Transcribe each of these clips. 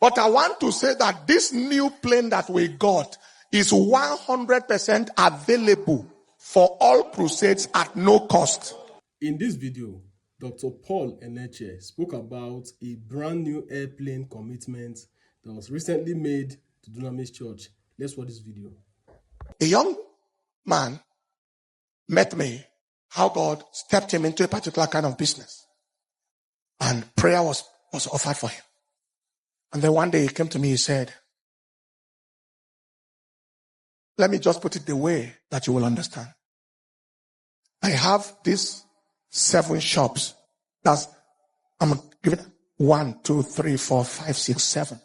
But I want to say that this new plane that we got is 100% available for all crusades at no cost. In this video, Dr. Paul Enenche spoke about a brand new airplane commitment that was recently made to Dunamis Church. Let's watch this video. A young man met me, how God stepped him into a particular kind of business. And prayer was offered for him. And then one day he came to me, he said, let me just put it the way that you will understand. I have these 7 shops. I'm giving 1, 2, 3, 4, 5, 6, 7.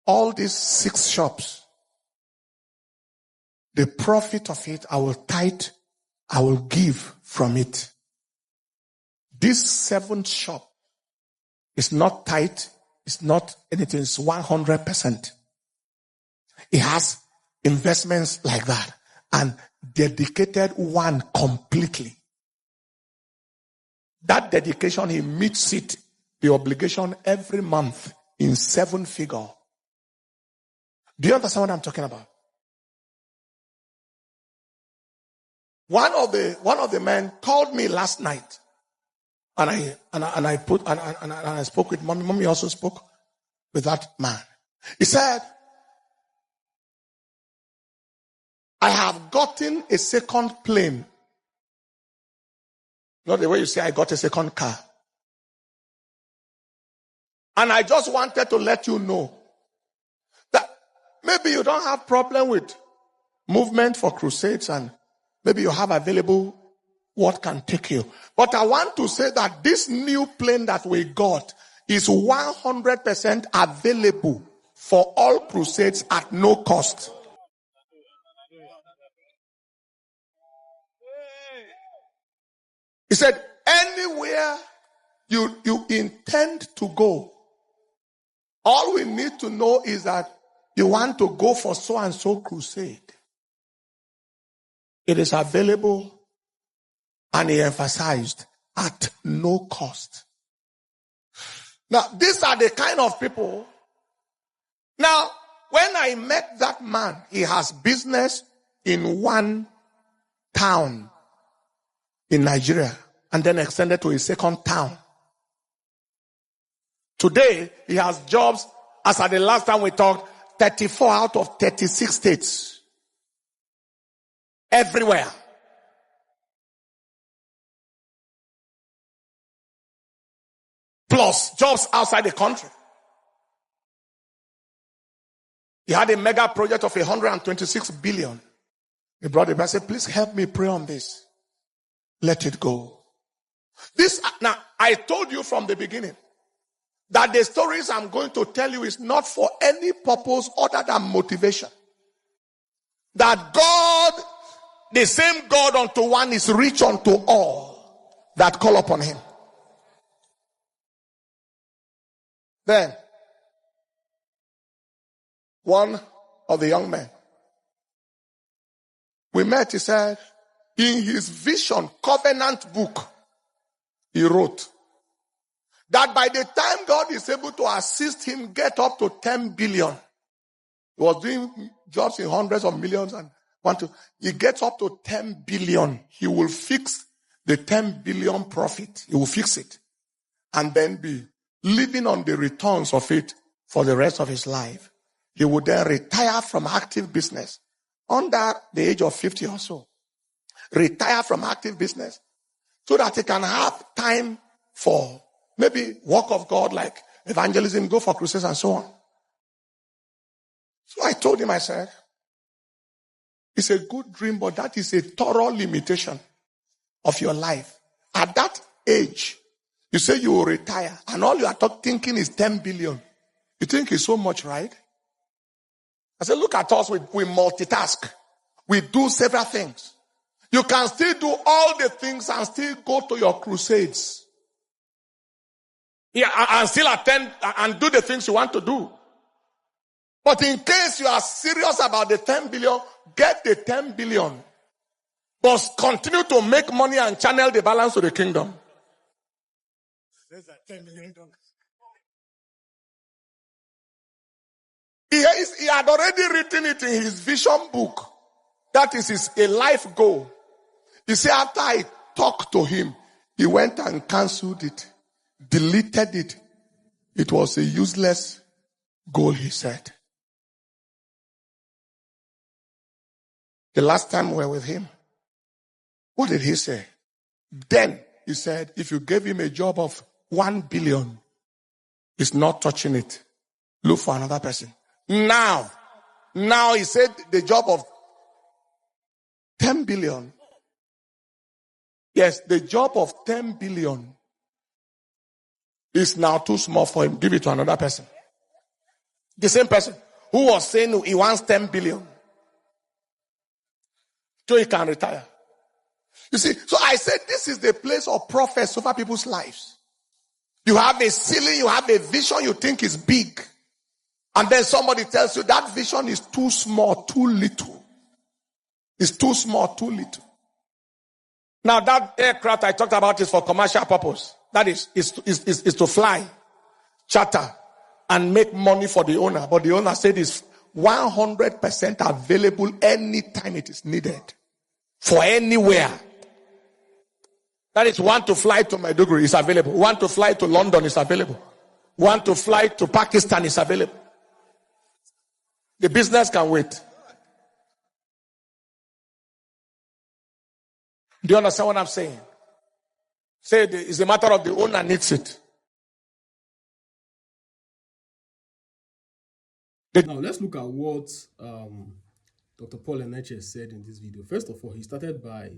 All these 6 shops, the profit of it, I will tithe, I will give from it. This 7th shop is not tithe, it's not anything, it's 100%. It has investments like that and dedicated one completely. That dedication, he meets it, the obligation every month in 7 figure. Do you understand what I'm talking about? One of the men called me last night, and I spoke with mommy. Mommy also spoke with that man. He said, I have gotten a second plane. Not the way you say I got a second car. And I just wanted to let you know that maybe you don't have problem with movement for crusades and maybe you have available what can take you. But I want to say that this new plane that we got is 100% available for all crusades at no cost. He said, anywhere you intend to go, all we need to know is that you want to go for so and so crusade. It is available, and he emphasized, at no cost. Now, these are the kind of people. Now, when I met that man, he has business in one town in Nigeria and then extended to a second town. Today, he has jobs, as at the last time we talked, 34 out of 36 states. Everywhere. Plus jobs outside the country. He had a mega project of 126 billion. He brought it back and said, please help me pray on this. Let it go. Now, I told you from the beginning that the stories I'm going to tell you is not for any purpose other than motivation. That God, the same God unto one, is rich unto all that call upon him. Then, one of the young men, we met, he said, in his vision, covenant book, he wrote that by the time God is able to assist him get up to 10 billion, he was doing jobs in hundreds of millions and he gets up to 10 billion, he will fix the 10 billion profit. He will fix it and then be living on the returns of it for the rest of his life. He would then retire from active business under the age of 50 or so. Retire from active business so that he can have time for maybe work of God like evangelism, go for crusades and so on. So I told him, I said, it's a good dream, but that is a thorough limitation of your life. At that age, you say you will retire and all you are thinking is 10 billion. You think it's so much, right? I said, look at us, we multitask. We do several things. You can still do all the things and still go to your crusades. Yeah, and still attend and do the things you want to do. But in case you are serious about the 10 billion, get the 10 billion. But continue to make money and channel the balance to the kingdom. There's that $10 million. He had already written it in his vision book. That is a life goal. You see, after I talked to him, he went and cancelled it, deleted it. It was a useless goal, he said. The last time we were with him, what did he say? Then he said, if you gave him a job of 1 billion, he's not touching it. Look for another person. Now he said the job of 10 billion. Yes, the job of 10 billion is now too small for him. Give it to another person. The same person who was saying he wants 10 billion. So he can retire. You see, so I said this is the place of prophets over people's lives. You have a ceiling, you have a vision you think is big. And then somebody tells you that vision is too small, too little. It's too small, too little. Now that aircraft I talked about is for commercial purpose. That is to fly, charter, and make money for the owner. But the owner said it's 100% available anytime it is needed. For anywhere. That is, want to fly to Maiduguri is available. Want to fly to London is available. Want to fly to Pakistan is available. The business can wait. Do you understand what I'm saying? Say it's a matter of the owner needs it. Now let's look at what Dr. Paul Enenche said in this video. First of all, he started by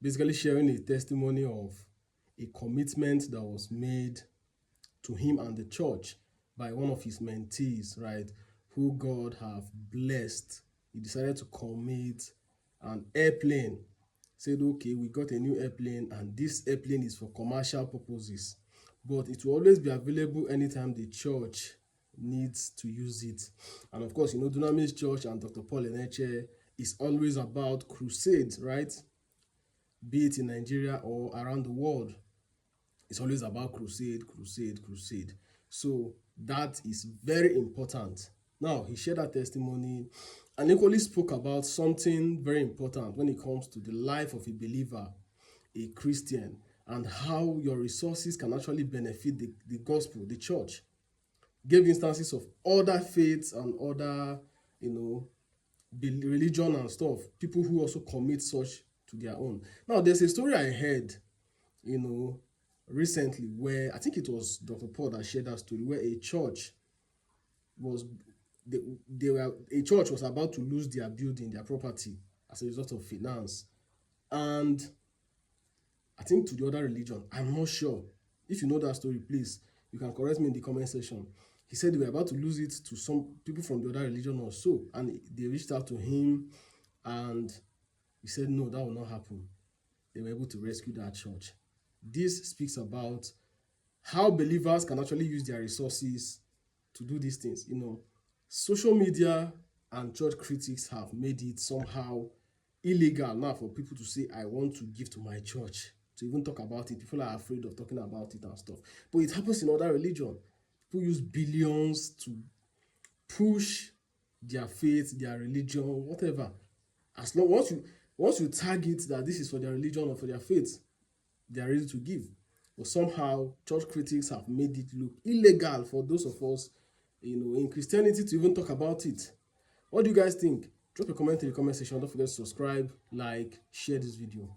basically sharing a testimony of a commitment that was made to him and the church by one of his mentees, right, who God have blessed. He decided to commit an airplane. Said, okay, we got a new airplane and this airplane is for commercial purposes, but it will always be available anytime the church needs to use it. And of course, Dunamis Church and Dr. Paul Enenche is always about crusades, right? Be it in Nigeria or around the world. It's always about crusade, crusade, crusade. So that is very important. Now, he shared that testimony and equally spoke about something very important when it comes to the life of a believer, a Christian, and how your resources can actually benefit the gospel, the church. Gave instances of other faiths and other, religion and stuff, people who also commit such to their own. Now, there's a story I heard, recently where I think it was Dr. Paul that shared that story, where a church was about to lose their building, their property, as a result of finance. And I think to the other religion, I'm not sure. If you know that story, please, you can correct me in the comment section. He said they were about to lose it to some people from the other religion or so. And they reached out to him and he said, no, that will not happen. They were able to rescue that church. This speaks about how believers can actually use their resources to do these things. Social media and church critics have made it somehow illegal now for people to say, I want to give to my church, to even talk about it. People are afraid of talking about it and stuff. But it happens in other religions. People use billions to push their faith, their religion, whatever. As long once you target that this is for their religion or for their faith, they are ready to give. But somehow, church critics have made it look illegal for those of us, in Christianity to even talk about it. What do you guys think? Drop a comment in the comment section. Don't forget to subscribe, like, share this video.